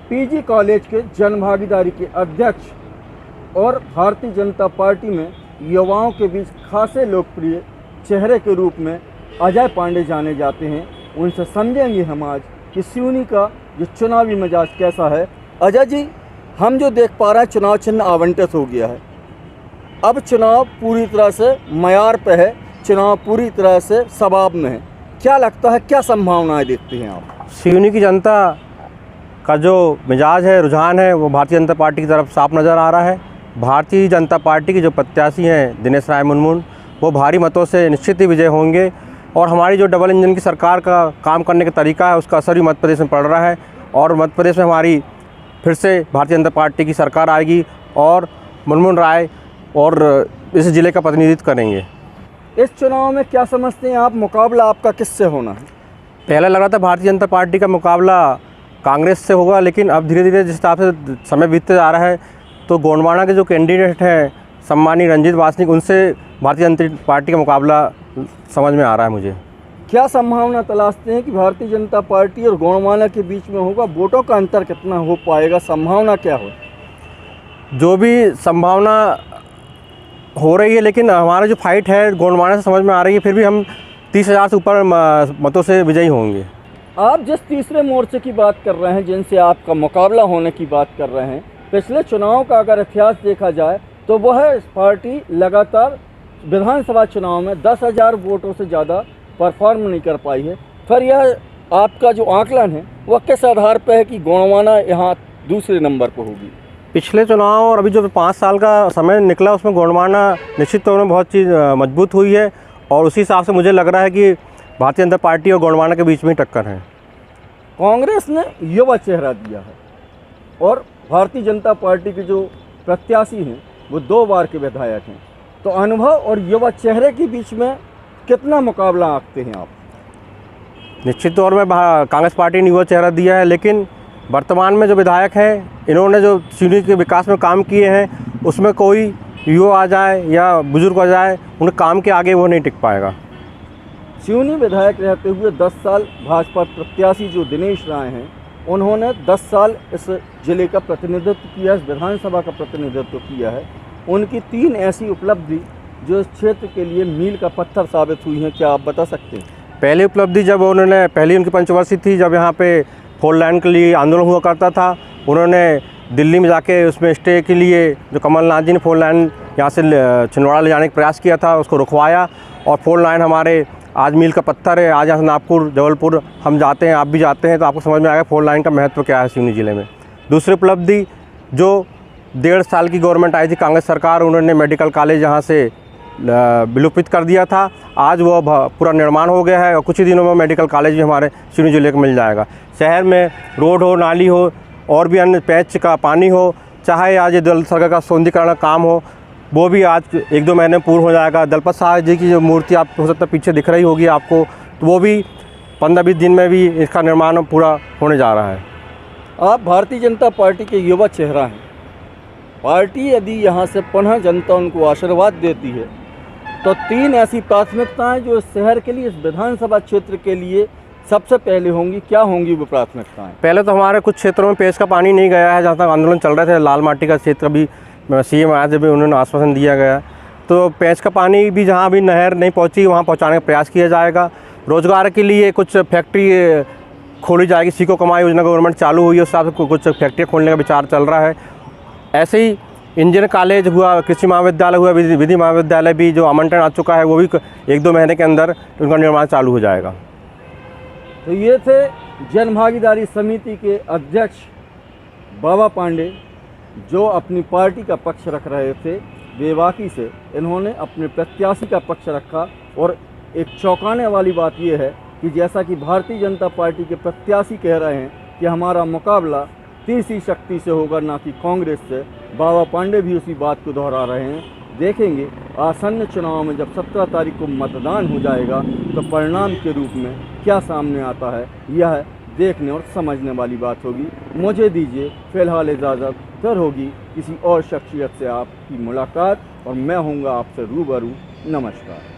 PG college के जन भागीदारी के अध्यक्ष और भारतीय जनता पार्टी में युवाओं के बीच खासे लोकप्रिय चेहरे के रूप में अजय पांडे जाने जाते हैं। उनसे समझेंगे हम आज कि सिवनी का जो चुनावी मिजाज कैसा है। अजय जी, हम जो देख पा रहे हैं चुनाव चिन्ह आवंटित हो गया है, अब चुनाव पूरी तरह से मयार पे है, चुनाव पूरी तरह से सबाब में है। क्या लगता है, क्या संभावनाएं देखते हैं आप? सिवनी की जनता का जो मिजाज है, रुझान है, वो भारतीय जनता पार्टी की तरफ साफ नज़र आ रहा है। भारतीय जनता पार्टी के जो प्रत्याशी हैं दिनेश राय मुनमुन, वो भारी मतों से निश्चित ही विजय होंगे और हमारी जो डबल इंजन की सरकार का काम करने का तरीका है उसका असर भी मध्य प्रदेश में पड़ रहा है और मध्य प्रदेश में हमारी फिर से भारतीय जनता पार्टी की सरकार आएगी और मुनमुन राय और इस ज़िले का प्रतिनिधित्व करेंगे। इस चुनाव में क्या समझते हैं आप, मुकाबला आपका किससे होना है? पहले लग रहा था भारतीय जनता पार्टी का मुकाबला कांग्रेस से होगा, लेकिन अब धीरे धीरे जिस हिसाब से समय बीतते जा रहा है तो गोंडवाना के जो कैंडिडेट हैं सम्मानीय रंजीत वासनिक, उनसे भारतीय जनता पार्टी का मुकाबला समझ में आ रहा है मुझे। क्या संभावना तलाशते हैं कि भारतीय जनता पार्टी और गोंडवाना के बीच में होगा? वोटों का अंतर कितना हो पाएगा, संभावना क्या हो? जो भी संभावना हो रही है, लेकिन हमारा जो फाइट है गोंडवाना से समझ में आ रही है, फिर भी हम 30,000 से ऊपर मतों से विजयी होंगे। आप जिस तीसरे मोर्चे की बात कर रहे हैं, जिनसे आपका मुकाबला होने की बात कर रहे हैं, पिछले चुनाव का अगर इतिहास देखा जाए तो वह पार्टी लगातार विधानसभा चुनाव में 10,000 वोटों से ज़्यादा परफॉर्म नहीं कर पाई है। फिर यह आपका जो आकलन है वह किस आधार पर है कि गोंडवाना यहाँ दूसरे नंबर पर होगी? पिछले चुनाव और अभी जो 5 साल का समय निकला उसमें गोंडवाना निश्चित तौर में बहुत चीज़ मजबूत हुई है और उसी हिसाब से मुझे लग रहा है कि भारतीय जनता पार्टी और गोंडवाना के बीच में ही टक्कर है। कांग्रेस ने युवा चेहरा दिया है और भारतीय जनता पार्टी के जो प्रत्याशी हैं वो 2 बार के विधायक हैं, तो अनुभव और युवा चेहरे के बीच में कितना मुकाबला आंकते हैं आप? निश्चित तौर में कांग्रेस पार्टी ने युवा चेहरा दिया है, लेकिन वर्तमान में जो विधायक हैं इन्होंने जो सिवनी के विकास में काम किए हैं उसमें कोई युवा आ जाए या बुजुर्ग आ जाए, उनके काम के आगे वो नहीं टिक पाएगा। सिवनी विधायक रहते हुए 10 साल भाजपा प्रत्याशी जो दिनेश राय हैं, उन्होंने 10 साल इस जिले का प्रतिनिधित्व किया, इस विधानसभा का प्रतिनिधित्व किया है। उनकी 3 ऐसी उपलब्धि जो इस क्षेत्र के लिए मील का पत्थर साबित हुई हैं, क्या आप बता सकते हैं? पहली उपलब्धि जब उन्होंने, पहली उनकी पंचवर्षीय थी जब यहाँ पे 4 लाइन के लिए आंदोलन हुआ करता था, उन्होंने दिल्ली में जाके उसमें स्टे के लिए जो कमलनाथ जी ने 4 लाइन यहाँ से छिंदवाड़ा ले जाने का प्रयास किया था उसको रुकवाया और 4 लाइन हमारे आज मील का पत्थर है। आज यहाँ से नागपुर जबलपुर हम जाते हैं, आप भी जाते हैं, तो आपको समझ में आएगा 4 लाइन का महत्व क्या है सिवनी ज़िले में। दूसरी उपलब्धि जो 1.5 साल की गवर्नमेंट आई थी कांग्रेस सरकार, उन्होंने मेडिकल कॉलेज यहाँ से विलोपित कर दिया था, आज वो पूरा निर्माण हो गया है और कुछ ही दिनों में मेडिकल कॉलेज भी हमारे सिवनी जिले को मिल जाएगा। शहर में रोड हो, नाली हो और भी अन्य पैच का पानी हो, चाहे आज ये दल सड़क का सौंदर्यीकरण का काम हो, वो भी आज 1-2 महीने में पूर्ण हो जाएगा। दलपत साहब जी की जो मूर्ति आप हो सकता है पीछे दिख रही होगी आपको, तो वो भी 15-20 दिन में भी इसका निर्माण पूरा होने जा रहा है। आप भारतीय जनता पार्टी के युवा चेहरा हैं। पार्टी यदि यहाँ से पुनः जनता उनको आशीर्वाद देती है तो 3 ऐसी प्राथमिकताएं जो इस शहर के लिए, इस विधानसभा क्षेत्र के लिए सबसे पहले होंगी, क्या होंगी वो प्राथमिकताएं? पहले तो हमारे कुछ क्षेत्रों में पेश का पानी नहीं गया है, जहाँ तक आंदोलन चल रहे थे। लाल माटी का क्षेत्र भी सीएम आया जब भी उन्होंने आश्वासन दिया गया, तो पेश का पानी भी जहाँ भी नहर नहीं पहुँची वहाँ पहुँचाने का प्रयास किया जाएगा। रोज़गार के लिए कुछ फैक्ट्री खोली जाएगी, सीखो कमाई योजना गवर्नमेंट चालू हुई है, उस हिसाब से कुछ फैक्ट्रियाँ खोलने का विचार चल रहा है। ऐसे ही इंजीनियर कॉलेज हुआ, कृषि महाविद्यालय हुआ, विधि महाविद्यालय भी जो आमंत्रण आ चुका है वो भी 1-2 महीने के अंदर उनका निर्माण चालू हो जाएगा। तो ये थे जन भागीदारी समिति के अध्यक्ष बाबा पांडे, जो अपनी पार्टी का पक्ष रख रहे थे। बेबाकी से इन्होंने अपने प्रत्याशी का पक्ष रखा और एक चौंकाने वाली बात यह है कि जैसा कि भारतीय जनता पार्टी के प्रत्याशी कह रहे हैं कि हमारा मुकाबला तीसरी शक्ति से होगा, ना कि कांग्रेस से, बाबा पांडे भी उसी बात को दोहरा रहे हैं। देखेंगे आसन्न चुनाव में जब 17 तारीख को मतदान हो जाएगा तो परिणाम के रूप में क्या सामने आता है, यह देखने और समझने वाली बात होगी। मुझे दीजिए फिलहाल इजाज़त, फिर होगी किसी और शख्सियत से आपकी मुलाकात और मैं होऊंगा आपसे रूबरू। नमस्कार।